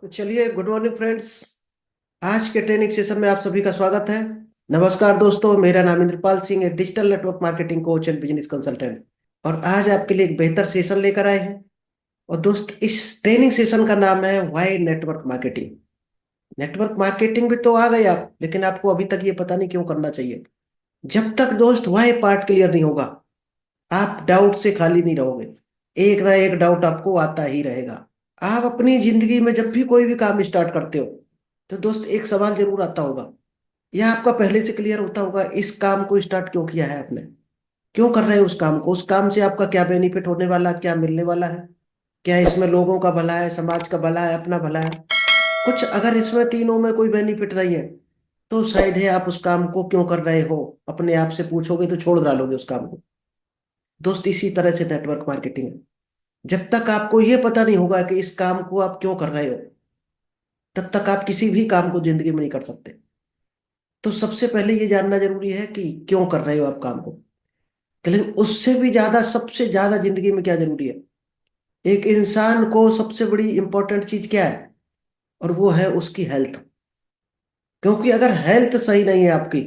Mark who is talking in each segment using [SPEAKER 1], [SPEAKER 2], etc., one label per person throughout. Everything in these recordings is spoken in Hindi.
[SPEAKER 1] तो चलिए, गुड मॉर्निंग फ्रेंड्स। आज के ट्रेनिंग सेशन में आप सभी का स्वागत है। नमस्कार दोस्तों, मेरा नाम इंद्रपाल सिंह, एक digital network marketing coach and business consultant. और आज आपके लिए एक बेहतर सेशन लेकर आए हैं। और दोस्त, इस ट्रेनिंग सेशन का नाम है why network marketing. Network marketing भी तो आ गए आप, लेकिन आपको अभी तक ये पता नहीं क्यों करना चाहिए। जब तक दोस्त वाई पार्ट क्लियर नहीं होगा, आप डाउट से खाली नहीं रहोगे। एक ना एक डाउट आपको आता ही रहेगा। आप अपनी जिंदगी में जब भी कोई भी काम स्टार्ट करते हो, तो दोस्त एक सवाल जरूर आता होगा, या आपका पहले से क्लियर होता होगा, इस काम को स्टार्ट क्यों किया है आपने, क्यों कर रहे हो उस काम को, उस काम से आपका क्या बेनिफिट होने वाला, क्या मिलने वाला है, क्या इसमें लोगों का भला है, समाज का भला है, अपना भला है। कुछ अगर इसमें तीनों में कोई बेनिफिट नहीं है, तो शायद है आप उस काम को क्यों कर रहे हो अपने आप से पूछोगे तो छोड़ डालोगे उस काम को। दोस्त, इसी तरह से नेटवर्क मार्केटिंग है। जब तक आपको ये पता नहीं होगा कि इस काम को आप क्यों कर रहे हो, तब तक आप किसी भी काम को जिंदगी में नहीं कर सकते। तो सबसे पहले ये जानना जरूरी है कि क्यों कर रहे हो आप काम को। लेकिन उससे भी ज्यादा, सबसे ज्यादा जिंदगी में क्या जरूरी है, एक इंसान को सबसे बड़ी इंपॉर्टेंट चीज क्या है, और वो है उसकी हेल्थ। क्योंकि अगर हेल्थ सही नहीं है आपकी,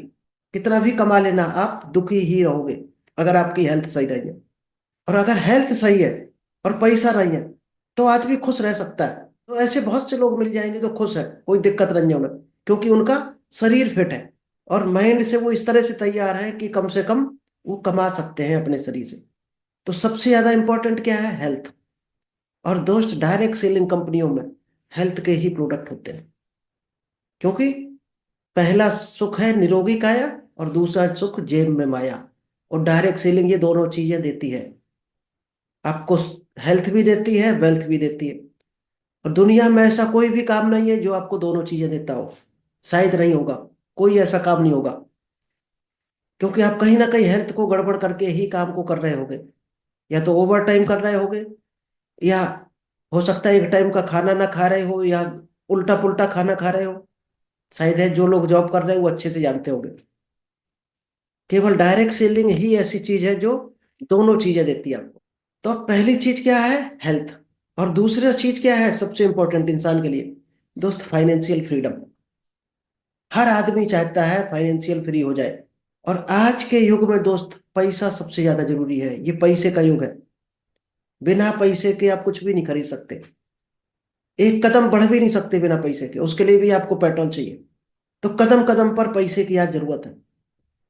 [SPEAKER 1] कितना भी कमा लेना आप दुखी ही रहोगे, अगर आपकी हेल्थ सही नहीं है। और अगर हेल्थ सही है और पैसा नहीं है, तो आदमी खुश रह सकता है। तो ऐसे बहुत से लोग मिल जाएंगे जो खुश है, कोई दिक्कत नहीं है उन्हें, क्योंकि उनका शरीर फिट है और माइंड से वो इस तरह से तैयार है कि कम से कम वो कमा सकते हैं अपने शरीर से। तो सबसे ज्यादा इंपॉर्टेंट क्या है, हेल्थ। और दोस्त, डायरेक्ट सेलिंग कंपनियों में हेल्थ के ही प्रोडक्ट होते हैं। क्योंकि पहला सुख है निरोगी काया, और दूसरा सुख जेब में माया। और डायरेक्ट सेलिंग ये दोनों चीजें देती है आपको। हेल्थ भी देती है, वेल्थ भी देती है। और दुनिया में ऐसा कोई भी काम नहीं है जो आपको दोनों चीजें देता हो। शायद नहीं होगा, कोई ऐसा काम नहीं होगा। क्योंकि आप कहीं ना कहीं हेल्थ को गड़बड़ करके ही काम को कर रहे होगे। या तो ओवर टाइम कर रहे होगे, या हो सकता है एक टाइम का खाना ना खा रहे हो, या उल्टा पुल्टा खाना खा रहे हो। शायद है जो लोग जॉब कर रहे हो वो अच्छे से जानते होंगे। केवल डायरेक्ट सेलिंग ही ऐसी चीज है जो दोनों चीजें देती है आपको। तो अब पहली चीज क्या है, हेल्थ। और दूसरी चीज क्या है सबसे इंपॉर्टेंट इंसान के लिए, दोस्त, फाइनेंशियल फ्रीडम। हर आदमी चाहता है फाइनेंशियल फ्री हो जाए। और आज के युग में दोस्त, पैसा सबसे ज्यादा जरूरी है। ये पैसे का युग है। बिना पैसे के आप कुछ भी नहीं खरीद सकते। एक कदम बढ़ भी नहीं सकते बिना पैसे के, उसके लिए भी आपको पेट्रोल चाहिए। तो कदम कदम पर पैसे की आज जरूरत है।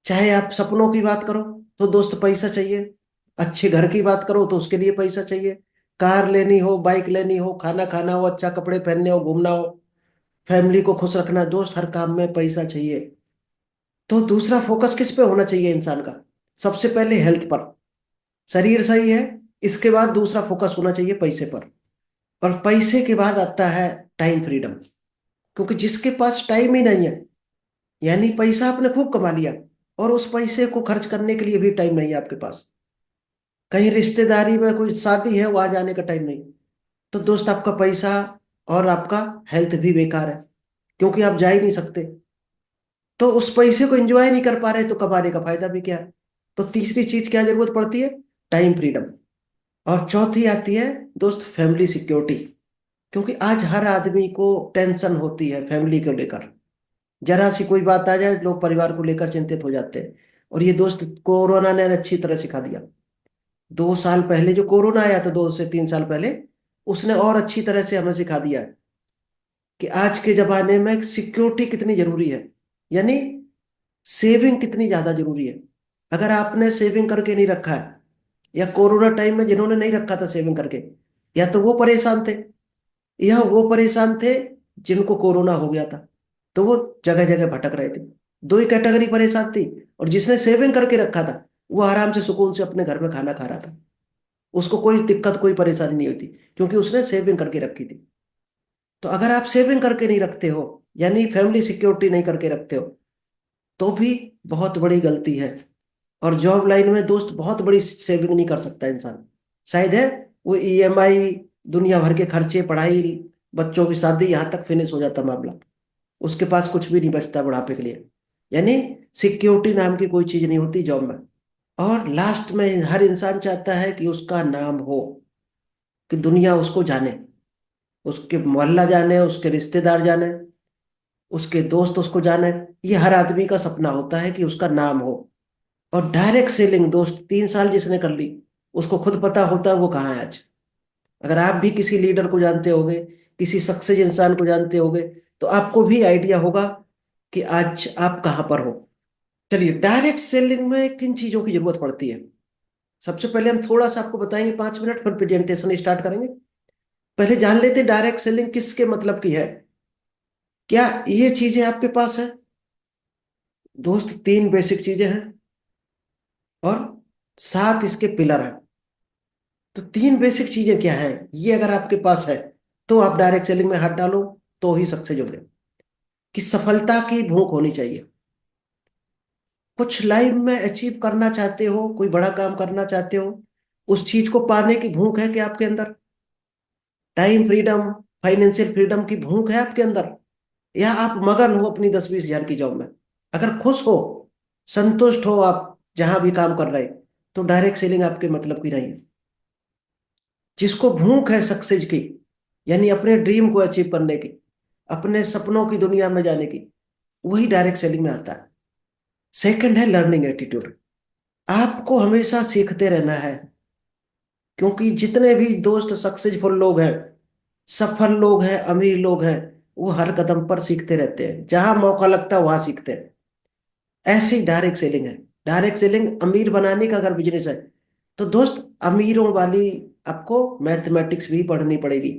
[SPEAKER 1] चाहे आप सपनों की बात करो, तो दोस्त पैसा चाहिए। अच्छे घर की बात करो तो उसके लिए पैसा चाहिए। कार लेनी हो, बाइक लेनी हो, खाना खाना हो, अच्छा कपड़े पहनने हो, घूमना हो, फैमिली को खुश रखना, दोस्त, हर काम में पैसा चाहिए। तो दूसरा फोकस किस पे होना चाहिए इंसान का, सबसे पहले हेल्थ पर। शरीर सही है, इसके बाद दूसरा फोकस होना चाहिए पैसे पर। और पैसे के बाद आता है टाइम फ्रीडम। क्योंकि जिसके पास टाइम ही नहीं है, यानी पैसा आपने खूब कमा लिया, और उस पैसे को खर्च करने के लिए भी टाइम नहीं है आपके पास। कहीं रिश्तेदारी में कोई शादी है, वहां जाने का टाइम नहीं। तो दोस्त, आपका पैसा और आपका हेल्थ भी बेकार है, क्योंकि आप जा ही नहीं सकते। तो उस पैसे को एंजॉय नहीं कर पा रहे, तो कमाने का फायदा भी क्या है। तो तीसरी चीज क्या जरूरत पड़ती है, टाइम फ्रीडम। और चौथी आती है दोस्त, फैमिली सिक्योरिटी। क्योंकि आज हर आदमी को टेंशन होती है फैमिली को लेकर। जरा सी कोई बात आ जाए, लोग परिवार को लेकर चिंतित हो जाते हैं। और ये दोस्त, कोरोना ने अच्छी तरह सिखा दिया। 2 साल पहले जो कोरोना आया था, 2 से 3 साल पहले, उसने और अच्छी तरह से हमें सिखा दिया है कि आज के जमाने में सिक्योरिटी कितनी जरूरी है। यानी सेविंग कितनी ज्यादा जरूरी है। अगर आपने सेविंग करके नहीं रखा है, या कोरोना टाइम में जिन्होंने नहीं रखा था सेविंग करके, या तो वो परेशान थे, या वो परेशान थे जिनको कोरोना हो गया था। तो वो जगह जगह भटक रहे थे। दो ही कैटेगरी परेशान थी। और जिसने सेविंग करके रखा था, वो आराम से सुकून से अपने घर में खाना खा रहा था। उसको कोई दिक्कत, कोई परेशानी नहीं होती, क्योंकि उसने सेविंग करके रखी थी। तो अगर आप सेविंग करके नहीं रखते हो, यानी फैमिली सिक्योरिटी नहीं करके रखते हो, तो भी बहुत बड़ी गलती है। और जॉब लाइन में दोस्त, बहुत बड़ी सेविंग नहीं कर सकता इंसान। शायद है वो ईएमआई, दुनिया भर के खर्चे, पढ़ाई, बच्चों की शादी, यहाँ तक फिनिश हो जाता मामला। उसके पास कुछ भी नहीं बचता बुढ़ापे के लिए। यानी सिक्योरिटी नाम की कोई चीज नहीं होती जॉब में। और लास्ट में हर इंसान चाहता है कि उसका नाम हो, कि दुनिया उसको जाने। उसके मोहल्ला जाने, उसके रिश्तेदार जाने, उसके दोस्त उसको जाने। ये हर आदमी का सपना होता है कि उसका नाम हो। और डायरेक्ट सेलिंग दोस्त 3 साल जिसने कर ली, उसको खुद पता होता है वो कहाँ है आज। अगर आप भी किसी लीडर को जानते होगे, किसी सक्सेस इंसान को जानते होगे, तो आपको भी आइडिया होगा कि आज आप कहाँ पर हो। चलिए, डायरेक्ट सेलिंग में किन चीजों की जरूरत पड़ती है। सबसे पहले हम थोड़ा सा आपको बताएंगे, 5 मिनट, फिर प्रेजेंटेशन स्टार्ट करेंगे। पहले जान लेते हैं डायरेक्ट सेलिंग किसके मतलब की है। क्या ये चीजें आपके पास है दोस्त? 3 बेसिक चीजें हैं और 7 इसके पिलर हैं। तो 3 बेसिक चीजें क्या हैं, ये अगर आपके पास है तो आप डायरेक्ट सेलिंग में हाथ डालो, तो ही सक्सेस होगे। कि सफलता की भूख होनी चाहिए। कुछ लाइफ में अचीव करना चाहते हो, कोई बड़ा काम करना चाहते हो, उस चीज को पाने की भूख है कि आपके अंदर? टाइम फ्रीडम, फाइनेंशियल फ्रीडम की भूख है आपके अंदर? या आप मगन हो अपनी 10-20 हजार की जॉब में? अगर खुश हो, संतुष्ट हो आप जहां भी काम कर रहे, तो डायरेक्ट सेलिंग आपके मतलब की नहीं है। जिसको भूख है सक्सेस की, यानी अपने ड्रीम को अचीव करने की, अपने सपनों की दुनिया में जाने की, वही डायरेक्ट सेलिंग में आता है। सेकंड है लर्निंग एटीट्यूड। आपको हमेशा सीखते रहना है। क्योंकि जितने भी दोस्त सक्सेसफुल लोग हैं, सफल लोग हैं, अमीर लोग हैं, वो हर कदम पर सीखते रहते हैं। जहां मौका लगता है वहां सीखते हैं। ऐसे ही डायरेक्ट सेलिंग है। डायरेक्ट सेलिंग अमीर बनाने का अगर बिजनेस है, तो दोस्त अमीरों वाली आपको मैथमेटिक्स भी पढ़नी पड़ेगी।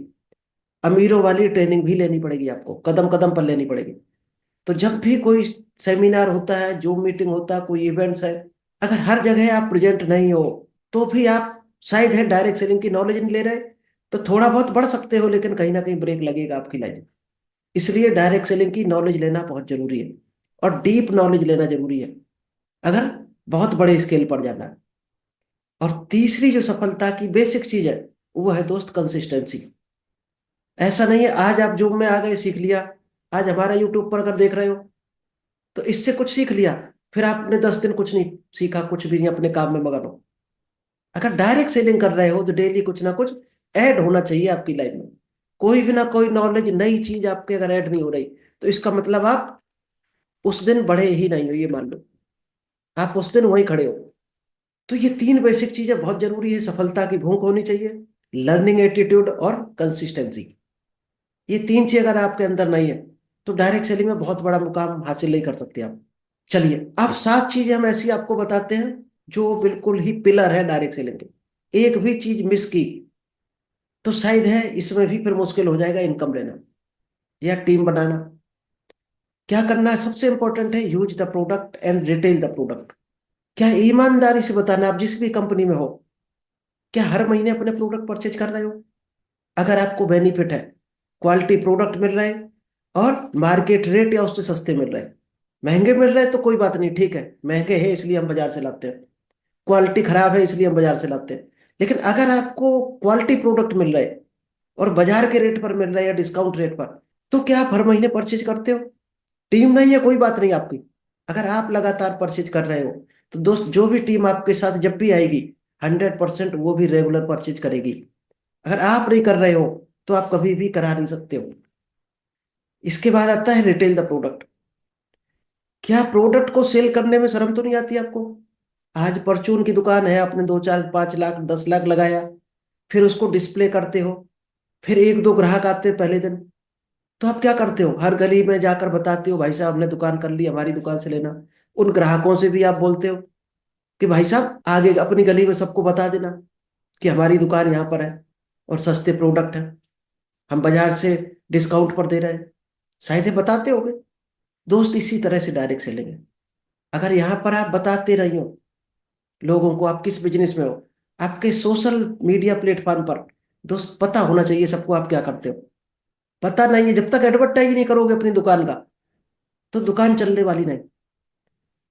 [SPEAKER 1] अमीरों वाली ट्रेनिंग भी लेनी पड़ेगी, आपको कदम कदम पर लेनी पड़ेगी। तो जब भी कोई सेमिनार होता है, जूम मीटिंग होता है, कोई इवेंट्स है, अगर हर जगह आप प्रेजेंट नहीं हो, तो भी आप शायद है डायरेक्ट सेलिंग की नॉलेज नहीं ले रहे। तो थोड़ा बहुत बढ़ सकते हो, लेकिन कहीं ना कहीं ब्रेक लगेगा आपकी लाइफ में। इसलिए डायरेक्ट सेलिंग की नॉलेज लेना बहुत जरूरी है। और डीप नॉलेज लेना जरूरी है, अगर बहुत बड़े स्केल पर जाना है। और तीसरी जो सफलता की बेसिक चीज है, वो है दोस्त कंसिस्टेंसी। ऐसा नहीं है आज आप जूम में आ गए, सीख लिया। आज हमारा यूट्यूब पर अगर देख रहे हो, तो इससे कुछ सीख लिया, फिर आपने 10 दिन कुछ नहीं सीखा, कुछ भी नहीं, अपने काम में मगन हो। अगर डायरेक्ट सेलिंग कर रहे हो, तो डेली कुछ ना कुछ ऐड होना चाहिए आपकी लाइफ में। कोई भी ना कोई नॉलेज, नई चीज आपके अगर ऐड नहीं हो रही, तो इसका मतलब आप उस दिन बढ़े ही नहीं हो, ये मान लो। आप उस दिन वहीं खड़े हो। तो ये 3 बेसिक चीजें बहुत जरूरी है। सफलता की भूख होनी चाहिए, लर्निंग एटीट्यूड और कंसिस्टेंसी। ये 3 चीज अगर आपके अंदर नहीं है, तो डायरेक्ट सेलिंग में बहुत बड़ा मुकाम हासिल नहीं कर सकते आप। चलिए, अब 7 चीजें हम ऐसी आपको बताते हैं जो बिल्कुल ही पिलर है डायरेक्ट सेलिंग के। एक भी चीज मिस की, तो शायद है इसमें भी फिर मुश्किल हो जाएगा इनकम लेना या टीम बनाना। क्या करना है? सबसे इंपॉर्टेंट है use the product and retail the product. क्या ईमानदारी से बताना, आप जिस भी कंपनी में हो, क्या हर महीने अपने प्रोडक्ट परचेज कर रहे हो? अगर आपको बेनिफिट है, क्वालिटी प्रोडक्ट मिल रहा है और मार्केट रेट या उससे सस्ते मिल रहे हैं। महंगे मिल रहे हैं तो कोई बात नहीं, ठीक है, महंगे हैं इसलिए हम बाजार से लाते हैं। क्वालिटी खराब है इसलिए हम बाजार से लाते हैं। लेकिन अगर आपको क्वालिटी प्रोडक्ट मिल रहा है और बाजार के रेट पर मिल रहा है या डिस्काउंट रेट पर, तो क्या आप हर महीने परचेज करते हो? टीम नहीं है, कोई बात नहीं आपकी। अगर आप लगातार परचेज कर रहे हो, तो दोस्त जो भी टीम आपके साथ जब भी आएगी, 100% वो भी रेगुलर परचेज करेगी। अगर आप नहीं कर रहे हो, तो आप कभी भी करा नहीं सकते हो। इसके बाद आता है रिटेल द प्रोडक्ट। क्या प्रोडक्ट को सेल करने में शर्म तो नहीं आती आपको? आज परचून की दुकान है, आपने 2, 4, 5 लाख 10 लाख लगाया, फिर उसको डिस्प्ले करते हो, फिर 1, 2 ग्राहक आते हैं पहले दिन, तो आप क्या करते हो? हर गली में जाकर बताते हो, भाई साहब हमने दुकान कर ली, हमारी दुकान से लेना। उन ग्राहकों से भी आप बोलते हो कि भाई साहब आगे अपनी गली में सबको बता देना कि हमारी दुकान यहाँ पर है और सस्ते प्रोडक्ट है, हम बाजार से डिस्काउंट पर दे रहे हैं। शायद ये बताते होगे। दोस्त, इसी तरह से डायरेक्ट सेलिंग है। अगर यहाँ पर आप बताते रही हो लोगों को, आप किस बिजनेस में हो, आपके सोशल मीडिया प्लेटफॉर्म पर दोस्त पता होना चाहिए सबको आप क्या करते हो। पता नहीं है, जब तक एडवर्टाइज नहीं करोगे अपनी दुकान का, तो दुकान चलने वाली नहीं।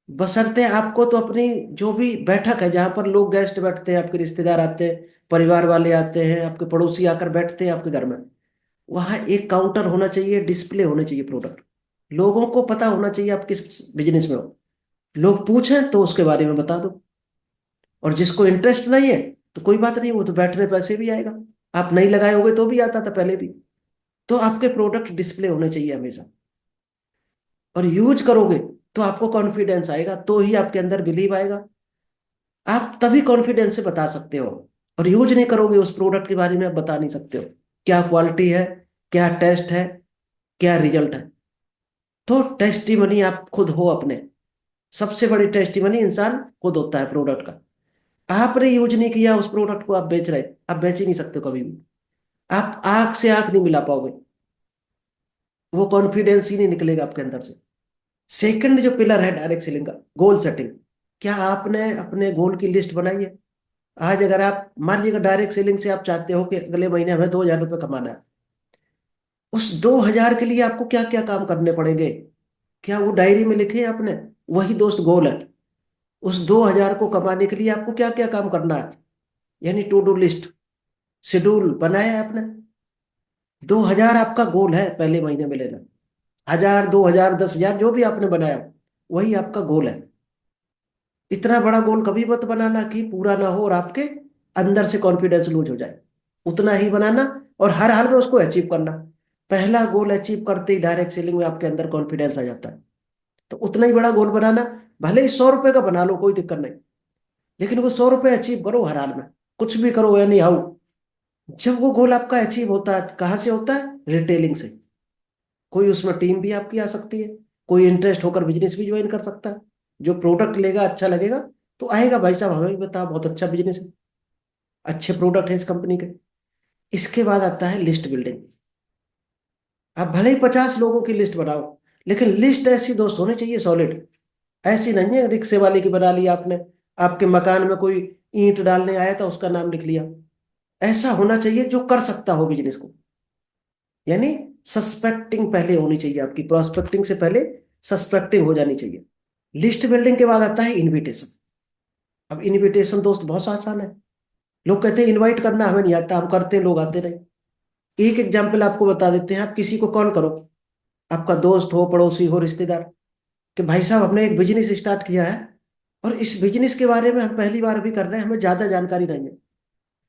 [SPEAKER 1] बशर्ते आपको तो अपनी जो भी बैठक है, जहां पर लोग गेस्ट बैठते हैं, आपके रिश्तेदार आते हैं, परिवार वाले आते हैं, आपके पड़ोसी आकर बैठते हैं आपके घर में, वहां एक काउंटर होना चाहिए, डिस्प्ले होने चाहिए प्रोडक्ट। लोगों को पता होना चाहिए आप किस बिजनेस में हो। लोग पूछें तो उसके बारे में बता दो। और जिसको इंटरेस्ट नहीं है, तो कोई बात नहीं, वो तो बैठने पैसे भी आएगा। आप नहीं लगाए होगे तो भी आता था पहले भी। तो आपके प्रोडक्ट डिस्प्ले होने चाहिए हमेशा। और यूज करोगे तो आपको कॉन्फिडेंस आएगा, तो ही आपके अंदर बिलीव आएगा, आप तभी कॉन्फिडेंस से बता सकते हो। और यूज नहीं करोगे उस प्रोडक्ट के बारे में, आप बता नहीं सकते हो क्या क्वालिटी है, क्या टेस्ट है, क्या रिजल्ट है। तो टेस्टिमनी आप खुद हो अपने। सबसे बड़ी टेस्टिमनी इंसान खुद होता है प्रोडक्ट का। आपने यूज नहीं किया उस प्रोडक्ट को, आप बेच रहे, आप बेच ही नहीं सकते हो कभी भी। आप आंख से आंख नहीं मिला पाओगे, वो कॉन्फिडेंस ही नहीं निकलेगा आपके अंदर से। सेकंड जो पिलर है डायरेक्ट सेलिंग का, गोल सेटिंग। क्या आपने अपने गोल की लिस्ट बनाई है? आज अगर आप मान लीजिएगा डायरेक्ट सेलिंग से आप चाहते हो कि अगले महीने हमें 2,000 रुपये कमाना है, उस 2,000 के लिए आपको क्या क्या काम करने पड़ेंगे? क्या वो डायरी में लिखे हैं आपने? वही दोस्त गोल है। उस 2,000 को कमाने के लिए आपको क्या क्या काम करना है, यानी टू डू लिस्ट, शेड्यूल बनाया है आपने। 2,000 आपका गोल है पहले महीने में लेना। 1,000, 2,000, 10,000 जो भी आपने बनाया, वही आपका गोल है। इतना बड़ा गोल कभी मत बनाना कि पूरा ना हो और आपके अंदर से कॉन्फिडेंस लूज हो जाए। उतना ही बनाना और हर हाल में उसको अचीव करना। पहला गोल अचीव करते ही डायरेक्ट सेलिंग में आपके अंदर कॉन्फिडेंस आ जाता है। तो उतना ही बड़ा गोल बनाना। भले ही 100 रुपए का बना लो, कोई दिक्कत नहीं, लेकिन वो 100 रुपए अचीव करो हर हाल में। कुछ भी करो यानी हाउ। जब वो गोल आपका अचीव होता है, कहाँ से होता है? रिटेलिंग से। कोई उसमें टीम भी आपकी आ सकती है, कोई इंटरेस्ट होकर बिजनेस भी ज्वाइन कर सकता है। जो प्रोडक्ट लेगा अच्छा लगेगा तो आएगा, भाई साहब हमें भी बता, बहुत अच्छा बिजनेस है, अच्छे प्रोडक्ट है इस कंपनी के। इसके बाद आता है लिस्ट बिल्डिंग। आप भले ही 50 लोगों की लिस्ट बनाओ, लेकिन लिस्ट ऐसी दोस्त होनी चाहिए सॉलिड। ऐसी नहीं है रिक्शे वाले की बना लिया आपने, आपके मकान में कोई ईंट डालने आया था उसका नाम लिख लिया। ऐसा होना चाहिए जो कर सकता हो बिजनेस को। यानी सस्पेक्टिंग पहले होनी चाहिए आपकी, प्रोस्पेक्टिंग से पहले सस्पेक्टिंग हो जानी चाहिए। लिस्ट बिल्डिंग के बाद आता है इनविटेशन। अब इनविटेशन दोस्त बहुत आसान है। लोग कहते हैं इनवाइट करना हमें नहीं आता, हम करते हैं, लोग आते नहीं। एक एग्जाम्पल आपको बता देते हैं। आप किसी को कॉल करो, आपका दोस्त हो, पड़ोसी हो, रिश्तेदार, कि भाई साहब हमने एक बिजनेस स्टार्ट किया है और इस बिजनेस के बारे में हम पहली बार भी कर रहे हैं, हमें ज्यादा जानकारी नहीं है,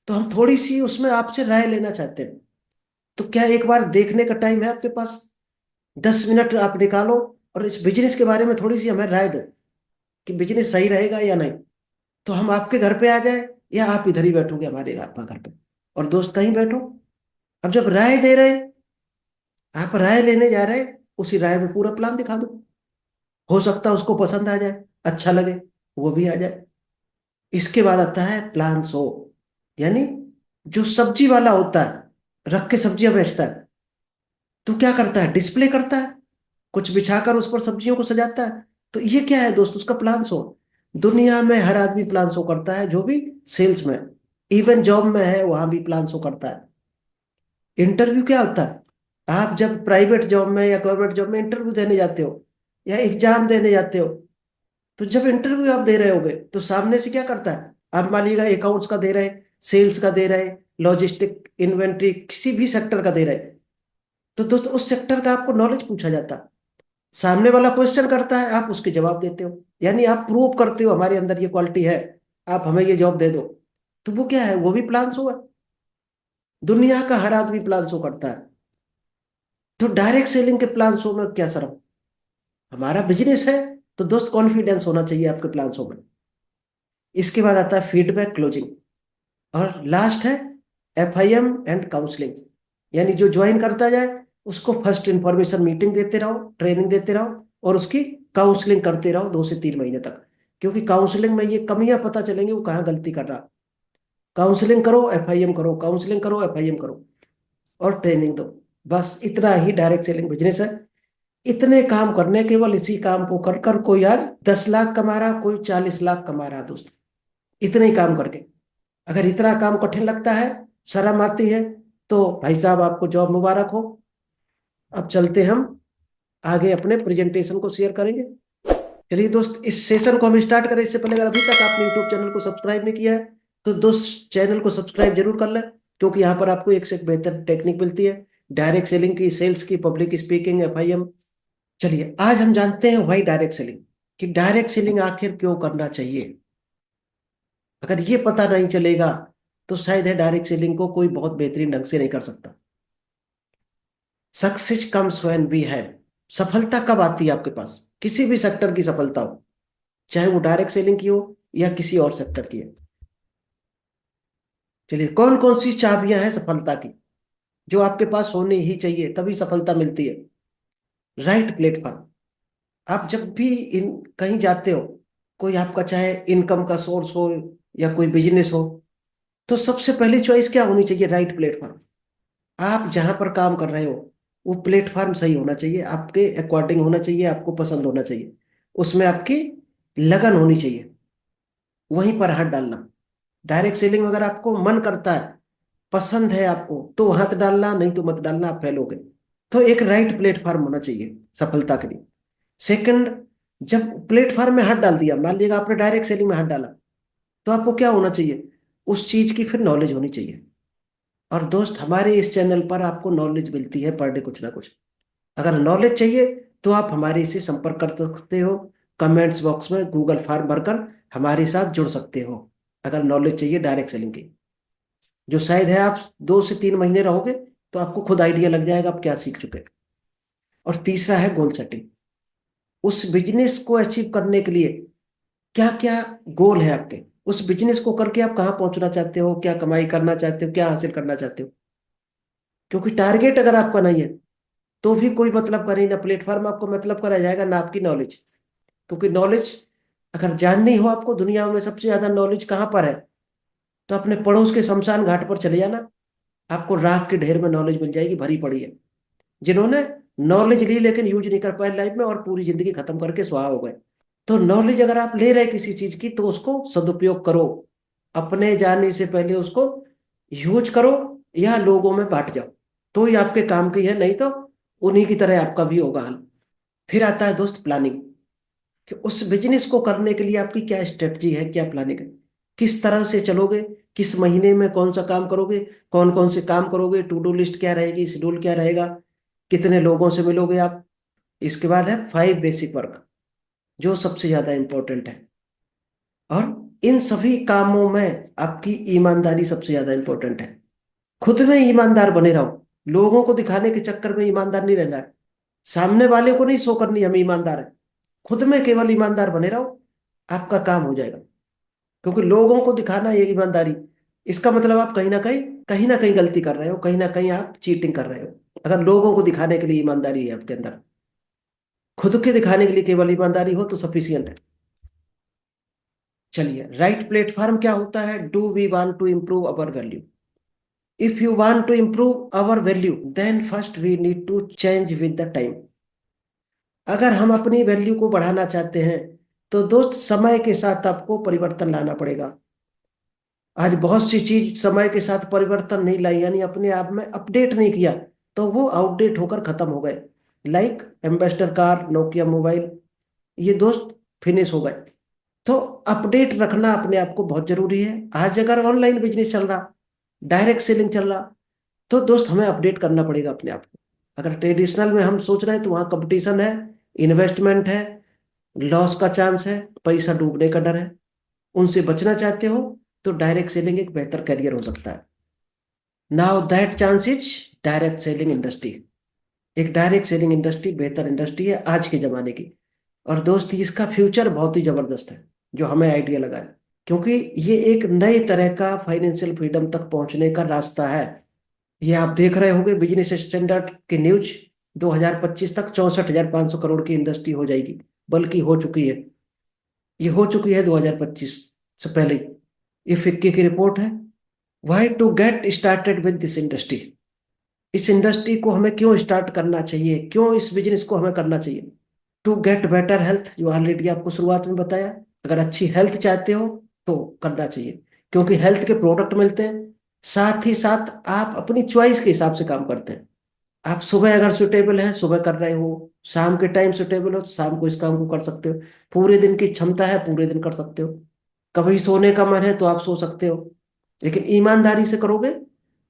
[SPEAKER 1] तो हम थोड़ी सी उसमें आपसे राय लेना चाहते हैं। तो क्या एक बार देखने का टाइम है आपके पास? 10 मिनट आप निकालो और इस बिजनेस के बारे में थोड़ी सी हमें राय दो कि बिजनेस सही रहेगा या नहीं। तो हम आपके घर पे आ जाए या आप इधर ही बैठोगे हमारे आपका घर पे, और दोस्त कहीं बैठो। अब जब राय दे रहे, आप राय लेने जा रहे, उसी राय में पूरा प्लान दिखा दो। हो सकता है उसको पसंद आ जाए, अच्छा लगे, वो भी आ जाए। इसके बाद आता है प्लान शो। यानी जो सब्जी वाला होता है, रख के सब्जियां बेचता है, तो क्या करता है? डिस्प्ले करता है, कुछ बिछाकर उस पर सब्जियों को सजाता है। तो ये क्या है दोस्त? उसका प्लान शो। दुनिया में हर आदमी प्लान शो करता है, जो भी सेल्स में, इवन जॉब में है वहां भी प्लान शो करता है। इंटरव्यू क्या होता है? आप जब प्राइवेट जॉब में या गवर्नमेंट जॉब में इंटरव्यू देने जाते हो या एग्जाम देने जाते हो, तो जब इंटरव्यू आप दे रहे होगे तो सामने से क्या करता है? आप मान लीजिएगा अकाउंट्स का दे रहे, सेल्स का दे रहे, लॉजिस्टिक, इन्वेंट्री, किसी भी सेक्टर का दे रहे, तो दोस्तों उस सेक्टर का आपको नॉलेज पूछा जाता है। सामने वाला क्वेश्चन करता है, आप उसके जवाब देते हो, यानी आप प्रूव करते हो हमारे अंदर ये क्वालिटी है, आप हमें ये जॉब दे दो। तो वो क्या है? वो भी प्लान शो है। दुनिया का हर आदमी प्लान शो करता है। तो डायरेक्ट सेलिंग के प्लान शो में क्या शर्म? हमारा बिजनेस है, तो दोस्त कॉन्फिडेंस होना चाहिए आपके प्लान शो में। इसके बाद आता है फीडबैक क्लोजिंग। और लास्ट है FIM एंड काउंसलिंग। यानी जो ज्वाइन करता जाए उसको फर्स्ट इंफॉर्मेशन मीटिंग देते रहो, ट्रेनिंग देते रहो, और उसकी काउंसलिंग करते रहो 2 से 3 महीने तक। क्योंकि काउंसलिंग में ये कमियां पता चलेंगी वो कहाँ गलती कर रहा। काउंसलिंग करो, FIM करो, काउंसलिंग करो, FIM करो, और ट्रेनिंग दो। बस इतना ही डायरेक्ट सेलिंग बिजनेस है। इतने काम करने, केवल इसी काम को कर कर कोई आज 10 लाख कमा रहा, कोई 40 लाख कमा रहा दोस्त, इतने ही काम करके। अगर इतना काम कठिन लगता है, शर्म आती है, तो भाई साहब आपको जॉब मुबारक हो। अब चलते हम आगे अपने प्रेजेंटेशन को शेयर करेंगे। चलिए दोस्त, इस सेशन को हम स्टार्ट करें इससे पहले अगर अभी तक आपने यूट्यूब चैनल को सब्सक्राइब नहीं किया है, तो दोस्त चैनल को सब्सक्राइब जरूर कर लें, क्योंकि यहाँ पर आपको एक से एक बेहतर टेक्निक मिलती है, डायरेक्ट सेलिंग की, सेल्स की, पब्लिक स्पीकिंग, FIM। चलिए आज हम जानते हैं वाई डायरेक्ट सेलिंग, कि डायरेक्ट सेलिंग आखिर क्यों करना चाहिए। अगर ये पता नहीं चलेगा तो शायद है डायरेक्ट सेलिंग को कोई बहुत बेहतरीन ढंग से नहीं कर सकता। Success comes when we have. सफलता कब आती है आपके पास? किसी भी सेक्टर की सफलता हो, चाहे वो डायरेक्ट सेलिंग की हो या किसी और सेक्टर की है। चलिए, कौन कौन सी चाबियां हैं सफलता की जो आपके पास होनी ही चाहिए, तभी सफलता मिलती है? Right platform. आप जब भी इन कहीं जाते हो, कोई आपका चाहे इनकम का सोर्स हो या कोई बिजनेस हो, तो सबसे पहली चॉइस क्या होनी चाहिए? Right platform. आप जहां पर काम कर रहे हो वो प्लेटफॉर्म सही होना चाहिए, आपके अकॉर्डिंग होना चाहिए, आपको पसंद होना चाहिए, उसमें आपकी लगन होनी चाहिए, वहीं पर हाथ डालना। डायरेक्ट सेलिंग अगर आपको मन करता है, पसंद है आपको, तो हाथ डालना, नहीं तो मत डालना, आप फेल हो गए। तो एक राइट प्लेटफॉर्म होना चाहिए सफलता के लिए। सेकंड, जब प्लेटफॉर्म में हाथ डाल दिया, मान लीजिएगा आपने डायरेक्ट सेलिंग में हाथ डाला, तो आपको क्या होना चाहिए? उस चीज की फिर नॉलेज होनी चाहिए। और दोस्त, हमारे इस चैनल पर आपको नॉलेज मिलती है पर डे कुछ ना कुछ। अगर नॉलेज चाहिए तो आप हमारे से संपर्क कर सकते हो, कमेंट्स बॉक्स में गूगल फॉर्म भरकर हमारे साथ जुड़ सकते हो। अगर नॉलेज चाहिए डायरेक्ट सेलिंग की, जो शायद है आप 2 से 3 महीने रहोगे तो आपको खुद आइडिया लग जाएगा आप क्या सीख चुके हैं। और तीसरा है गोल सेटिंग। उस बिजनेस को अचीव करने के लिए क्या क्या गोल है आपके? उस बिजनेस को करके आप कहाँ पहुंचना चाहते हो, क्या कमाई करना चाहते हो, क्या हासिल करना चाहते हो? क्योंकि टारगेट अगर आपका नहीं है तो भी कोई मतलब का नहीं, ना प्लेटफॉर्म आपको मतलब करा जाएगा, ना आपकी नॉलेज। क्योंकि नॉलेज अगर जाननी हो आपको, दुनिया में सबसे ज्यादा नॉलेज कहाँ पर है? तो अपने पड़ोस के शमशान घाट पर चले जाना, आपको राख के ढेर में नॉलेज मिल जाएगी, भरी पड़ी है। जिन्होंने नॉलेज ली लेकिन यूज नहीं कर पाए लाइफ में, और पूरी जिंदगी खत्म करके स्वाहा हो गए। तो नॉलेज अगर आप ले रहे किसी चीज की, तो उसको सदुपयोग करो, अपने जाने से पहले उसको यूज करो या लोगों में बांट जाओ, तो ही आपके काम की है, नहीं तो उन्हीं की तरह आपका भी होगा हाल। फिर आता है दोस्त प्लानिंग, कि उस बिजनेस को करने के लिए आपकी क्या स्ट्रेटजी है, क्या प्लानिंग है, किस तरह से चलोगे, किस महीने में कौन सा काम करोगे, कौन कौन से काम करोगे, टू डू लिस्ट क्या रहेगी, शेड्यूल क्या रहेगा, कितने लोगों से मिलोगे आप। इसके बाद है 5 बेसिक वर्क, जो सबसे ज्यादा इंपॉर्टेंट है। और इन सभी कामों में आपकी ईमानदारी सबसे ज्यादा इंपॉर्टेंट है। खुद में ईमानदार बने रहो, लोगों को दिखाने के चक्कर में ईमानदार नहीं रहना है, सामने वाले को नहीं शो करनी हम ईमानदार है, खुद में केवल ईमानदार बने रहो, आपका काम हो जाएगा। क्योंकि लोगों को दिखाना ये ईमानदारी, इसका मतलब आप कहीं ना कहीं गलती कर रहे हो, कहीं ना कहीं आप चीटिंग कर रहे हो। अगर लोगों को दिखाने के लिए ईमानदारी है आपके अंदर, खुद के दिखाने के लिए केवल ईमानदारी हो तो सफिशियंट है। चलिए, राइट प्लेटफॉर्म क्या होता है? Do we want to improve our value? If you want to improve our value, then first we need to change with the time. अगर हम अपनी वैल्यू को बढ़ाना चाहते हैं, तो दोस्त समय के साथ आपको परिवर्तन लाना पड़ेगा। आज बहुत सी चीज समय के साथ परिवर्तन नहीं लाई, यानी अपने आप में अपडेट नहीं किया, तो वो आउटडेट होकर खत्म हो गए। Like ambassador car, Nokia mobile, ये दोस्त फिनिश हो गए। तो अपडेट रखना अपने आप को बहुत जरूरी है। आज अगर ऑनलाइन बिजनेस चल रहा, डायरेक्ट सेलिंग चल रहा, तो दोस्त हमें अपडेट करना पड़ेगा अपने आप को। अगर ट्रेडिशनल में हम सोच रहे हैं तो वहाँ कंपटीशन है, इन्वेस्टमेंट है, लॉस का चांस है, पैसा डूबने का डर है। उनसे बचना चाहते हो तो डायरेक्ट सेलिंग एक बेहतर करियर हो सकता है। Now that chance is direct selling industry. एक डायरेक्ट सेलिंग इंडस्ट्री बेहतर इंडस्ट्री है आज के जमाने की। और दोस्त, इसका फ्यूचर बहुत ही जबरदस्त है, जो हमें आइडिया लगा है। क्योंकि ये एक नए तरह का फाइनेंशियल फ्रीडम तक पहुंचने का रास्ता है। ये आप देख रहे होंगे बिजनेस स्टैंडर्ड की न्यूज, 2025 तक 64,500 करोड़ की इंडस्ट्री हो जाएगी, बल्कि हो चुकी है। ये हो चुकी है 2025 से पहले ही। ये फिक्की की रिपोर्ट है। Why to get started with this industry? इस इंडस्ट्री को हमें क्यों स्टार्ट करना चाहिए, क्यों इस बिजनेस को हमें करना चाहिए? टू गेट बेटर हेल्थ, जो ऑलरेडी आपको शुरुआत में बताया। अगर अच्छी हेल्थ चाहते हो तो करना चाहिए, क्योंकि हेल्थ के प्रोडक्ट मिलते हैं। साथ ही साथ आप अपनी चॉइस के हिसाब से काम करते हैं। आप सुबह अगर सुटेबल है सुबह कर रहे हो, शाम के टाइम सुटेबल हो तो शाम को इस काम को कर सकते हो, पूरे दिन की क्षमता है पूरे दिन कर सकते हो। कभी सोने का मन है तो आप सो सकते हो, लेकिन ईमानदारी से करोगे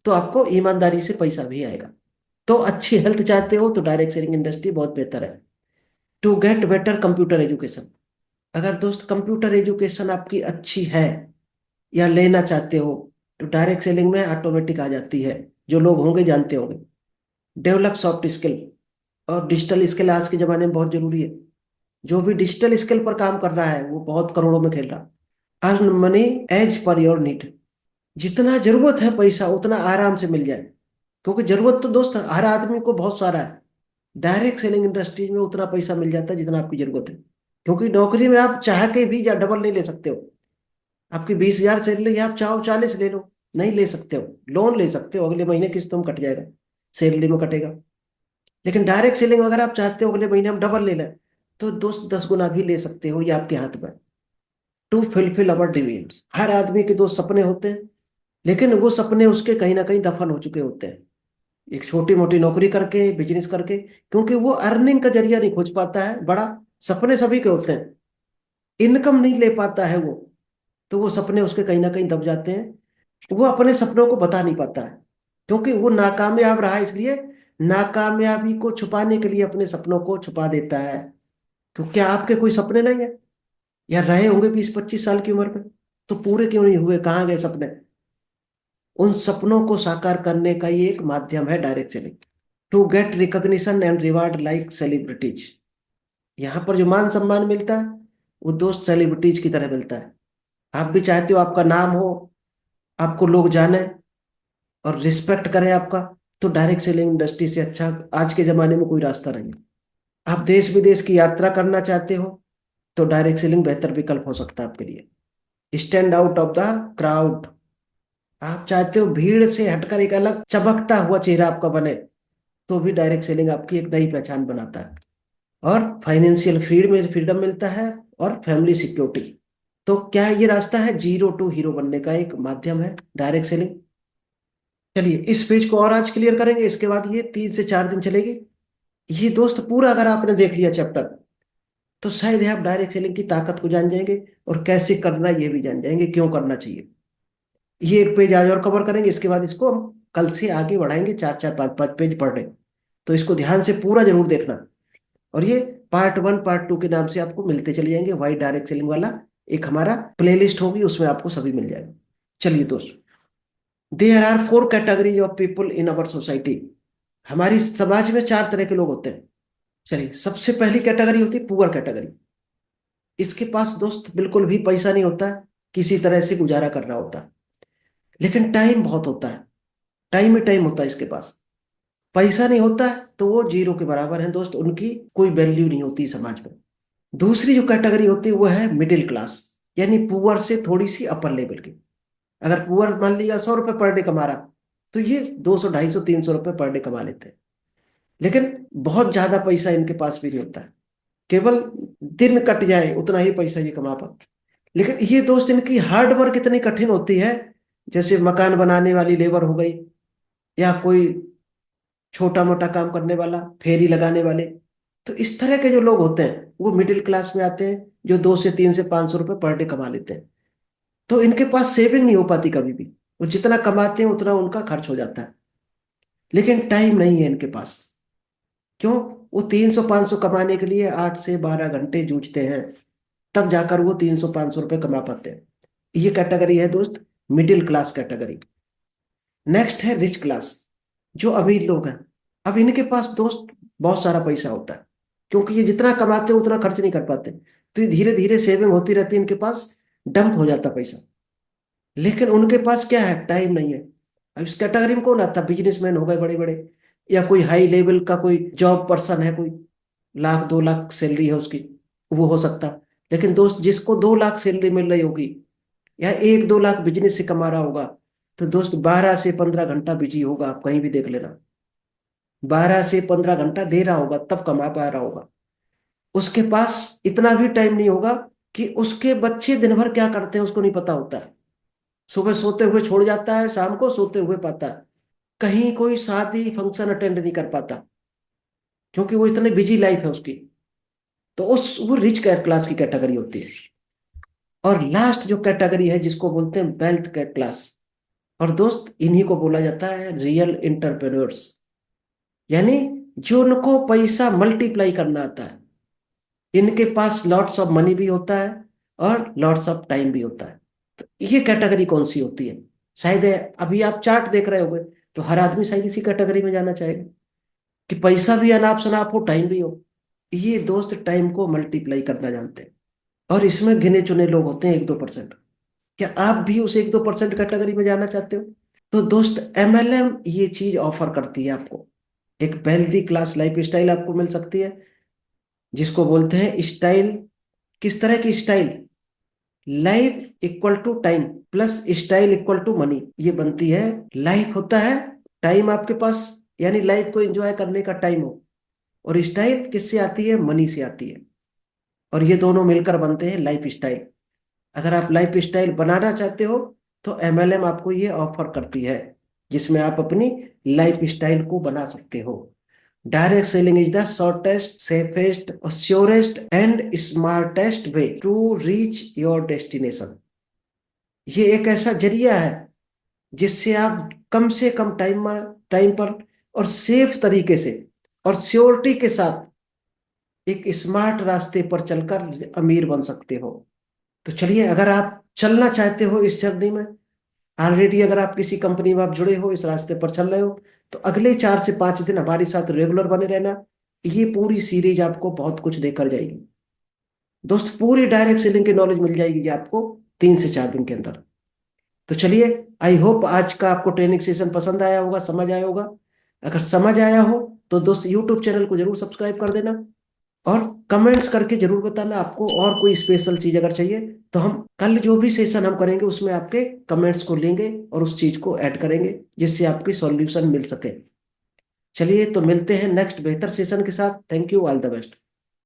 [SPEAKER 1] तो आपको ईमानदारी से पैसा भी आएगा। तो अच्छी हेल्थ चाहते हो तो डायरेक्ट सेलिंग इंडस्ट्री बहुत बेहतर है। To get better computer education, अगर दोस्त कंप्यूटर एजुकेशन आपकी अच्छी है या लेना चाहते हो, तो डायरेक्ट सेलिंग में ऑटोमेटिक आ जाती है, जो लोग होंगे जानते होंगे। Develop soft skill. और डिजिटल स्किल आज के जमाने में बहुत जरूरी है। जो भी डिजिटल स्किल पर काम कर रहा है वो बहुत करोड़ों में खेल रहा। Earn money as per your need. जितना जरूरत है पैसा उतना आराम से मिल जाए, क्योंकि जरूरत तो दोस्त हर आदमी को बहुत सारा है। डायरेक्ट सेलिंग इंडस्ट्रीज में उतना पैसा मिल जाता है जितना आपकी जरूरत है, क्योंकि नौकरी में आप चाह के भी डबल नहीं ले सकते हो। आपकी 20,000 सैलरी है, आप चाहो 40 ले लो, नहीं ले सकते हो। लोन ले सकते हो, अगले महीने किस्त में कट जाएगा, सैलरी में कटेगा। लेकिन डायरेक्ट सेलिंग अगर आप चाहते हो अगले महीने हम डबल ले लें, तो दोस्त 10 गुना भी ले सकते हो, ये आपके हाथ में। टू फिलफिल अवर ड्रीम्स, हर आदमी के दो सपने होते हैं, लेकिन वो सपने उसके कहीं ना कहीं दफन हो चुके होते हैं, एक छोटी मोटी नौकरी करके, बिजनेस करके, क्योंकि वो अर्निंग का जरिया नहीं खोज पाता है बड़ा। सपने सभी के होते हैं, इनकम नहीं ले पाता है वो, तो वो सपने उसके कहीं ना कहीं दब जाते हैं। वो अपने सपनों को बता नहीं पाता है, क्योंकि वो नाकामयाब रहा, इसलिए नाकामयाबी को छुपाने के लिए अपने सपनों को छुपा देता है। तो क्या आपके कोई सपने नहीं है, या रहे होंगे 20-25 साल की उम्र में, तो पूरे क्यों नहीं हुए, कहाँ गए सपने? उन सपनों को साकार करने का ये एक माध्यम है direct selling. To get recognition and reward like celebrities. यहाँ पर जो मान सम्मान मिलता है वो दोस्त सेलिब्रिटीज की तरह मिलता है। आप भी चाहते हो आपका नाम हो, आपको लोग जाने और रिस्पेक्ट करें आपका, तो डायरेक्ट सेलिंग इंडस्ट्री से अच्छा आज के जमाने में कोई रास्ता नहीं है। आप देश विदेश की यात्रा करना चाहते हो, तो डायरेक्ट सेलिंग बेहतर विकल्प हो सकता है आपके लिए। Stand out of the crowd. आप चाहते हो भीड़ से हटकर एक अलग चमकता हुआ चेहरा आपका बने, तो भी डायरेक्ट सेलिंग आपकी एक नई पहचान बनाता है। और फाइनेंशियल फ्रीडम मिलता है, और फैमिली सिक्योरिटी। तो क्या ये रास्ता है जीरो टू हीरो बनने का, एक माध्यम है डायरेक्ट सेलिंग। चलिए इस पेज को और आज क्लियर करेंगे, इसके बाद ये 3 से 4 दिन चलेगी। ये दोस्त पूरा अगर आपने देख लिया चैप्टर, तो शायद ही आप डायरेक्ट सेलिंग की ताकत को जान जाएंगे, और कैसे करना ये भी जान जाएंगे, क्यों करना चाहिए। ये एक पेज आज और कवर करेंगे, इसके बाद इसको हम कल से आगे बढ़ाएंगे, 4-4 5-5 पेज पढ़ रहे। तो इसको ध्यान से पूरा जरूर देखना। और ये पार्ट 1 पार्ट 2 के नाम से आपको मिलते चले जाएंगे, वाई डायरेक्ट सेलिंग वाला एक हमारा प्लेलिस्ट होगी, उसमें आपको सभी मिल जाएगा। चलिए दोस्त, there are 4 categories of people in our society. हमारी समाज में 4 तरह के लोग होते हैं। चलिए सबसे पहली कैटेगरी होती है पुअर कैटेगरी। इसके पास दोस्त बिल्कुल भी पैसा नहीं होता है, किसी तरह से गुजारा करना होता है, लेकिन टाइम बहुत होता है, टाइम ही टाइम होता है इसके पास। पैसा नहीं होता है तो वो जीरो के बराबर है दोस्त, उनकी कोई वैल्यू नहीं होती समाज में। दूसरी जो कैटेगरी होती है वो है मिडिल क्लास, यानी पुअर से थोड़ी सी अपर लेवल की। अगर पुअर मान लिया 100 रुपये पर डे कमा रहा, तो ये 200 250 300 रुपये पर डे कमा लेते हैं। लेकिन बहुत ज्यादा पैसा इनके पास भी नहीं होता है, केवल दिन कट जाए उतना ही पैसा ये कमा पाते। लेकिन ये दोस्त इनकी हार्ड वर्क इतनी कठिन होती है, जैसे मकान बनाने वाली लेबर हो गई, या कोई छोटा मोटा काम करने वाला, फेरी लगाने वाले। तो इस तरह के जो लोग होते हैं वो मिडिल क्लास में आते हैं, जो 200 से 300 से 500 रुपये पर डे कमा लेते हैं। तो इनके पास सेविंग नहीं हो पाती कभी भी, वो जितना कमाते हैं उतना उनका खर्च हो जाता है। लेकिन टाइम नहीं है इनके पास। क्यों? वो 300 500 कमाने के लिए 8 से 12 घंटे जूझते हैं, तब जाकर वो 300 500 रुपये कमा पाते हैं। ये कैटेगरी है दोस्त मिडिल क्लास कैटेगरी। नेक्स्ट है रिच क्लास, जो अमीर लोग हैं। अब इनके पास दोस्त बहुत सारा पैसा होता है, क्योंकि ये जितना कमाते हैं उतना खर्च नहीं कर पाते, तो ये धीरे धीरे सेविंग होती रहती है, इनके पास डंप हो जाता पैसा। लेकिन उनके पास क्या है, टाइम नहीं है। अब इस कैटेगरी में कौन आता है? बिजनेसमैन हो गए बड़े बड़े, या कोई हाई लेवल का कोई जॉब पर्सन है, कोई 1 लाख 2 लाख सैलरी है उसकी, वो हो सकता। लेकिन दोस्त जिसको 2 लाख सैलरी मिल रही होगी, या 1-2 लाख बिजनेस से कमा रहा होगा, तो दोस्त 12 से 15 घंटा बिजी होगा, आप कहीं भी देख लेना। 12 से 15 घंटा दे रहा होगा तब कमा पा रहा होगा। उसके पास इतना भी टाइम नहीं होगा कि उसके बच्चे दिन भर क्या करते हैं उसको नहीं पता होता है। सुबह सोते हुए छोड़ जाता है, शाम को सोते हुए पाता है। कहीं कोई शादी फंक्शन अटेंड नहीं कर पाता, क्योंकि वो इतनी बिजी लाइफ है उसकी। तो उस वो रिच क्लास की कैटेगरी होती है। और लास्ट जो कैटेगरी है जिसको बोलते हैं वेल्थ क्लास, और दोस्त इन्हीं को बोला जाता है रियल इंटरप्रेन्योर्स, यानी जो उनको पैसा मल्टीप्लाई करना आता है। इनके पास लॉट्स ऑफ मनी भी होता है, और लॉट्स ऑफ टाइम भी होता है। तो ये कैटेगरी कौन सी होती है? शायद अभी आप चार्ट देख रहे होंगे, तो हर आदमी शायद इसी कैटेगरी में जाना चाहेगा। कि पैसा भी अनाप शनाप हो, टाइम भी हो। ये दोस्त टाइम को मल्टीप्लाई करना जानते हैं, और इसमें गिने चुने लोग होते हैं 1-2%। क्या आप भी उस 1-2% कैटेगरी में जाना चाहते हो? तो दोस्त एमएलएम ये चीज ऑफर करती है आपको। एक वेल्दी क्लास लाइफ स्टाइल आपको मिल सकती है, जिसको बोलते हैं स्टाइल। किस तरह की style? Life equal to time plus style equal to money, ये बनती है। लाइफ होता है, टाइम आपके पास, यानी लाइफ को एंजॉय करने का टाइम हो। और स्टाइल किससे आती है? मनी से आती है। और ये दोनों मिलकर बनते हैं लाइफ स्टाइल। अगर आप लाइफ स्टाइल बनाना चाहते हो तो एमएलएम आपको ये ऑफर करती है, जिसमें आप अपनी लाइफ स्टाइल को बना सकते हो। Direct selling is the shortest, safest और surest and smartest way to reach your destination. ये एक ऐसा जरिया है जिससे आप कम से कम टाइम पर और सेफ तरीके से और श्योरिटी के साथ एक स्मार्ट रास्ते पर चलकर अमीर बन सकते हो। तो चलिए, अगर आप चलना चाहते हो इस जर्नी में, ऑलरेडी अगर आप किसी कंपनी में आप जुड़े हो, इस रास्ते पर चल रहे हो, तो अगले 4 से 5 दिन हमारे साथ रेगुलर बने रहना। ये पूरी सीरीज आपको बहुत कुछ देकर जाएगी दोस्त। पूरी डायरेक्ट सेलिंग की नॉलेज मिल जाएगी आपको 3 से 4 दिन के अंदर। तो चलिए, आई होप आज का आपको ट्रेनिंग सेशन पसंद आया होगा, समझ आया होगा। अगर समझ आया हो तो दोस्त यूट्यूब चैनल को जरूर सब्सक्राइब कर देना, और कमेंट्स करके जरूर बताना आपको और कोई स्पेशल चीज अगर चाहिए। तो हम कल जो भी सेशन हम करेंगे उसमें आपके कमेंट्स को लेंगे और उस चीज को ऐड करेंगे, जिससे आपकी सॉल्यूशन मिल सके। चलिए, तो मिलते हैं नेक्स्ट बेहतर सेशन के साथ। Thank you, all the best.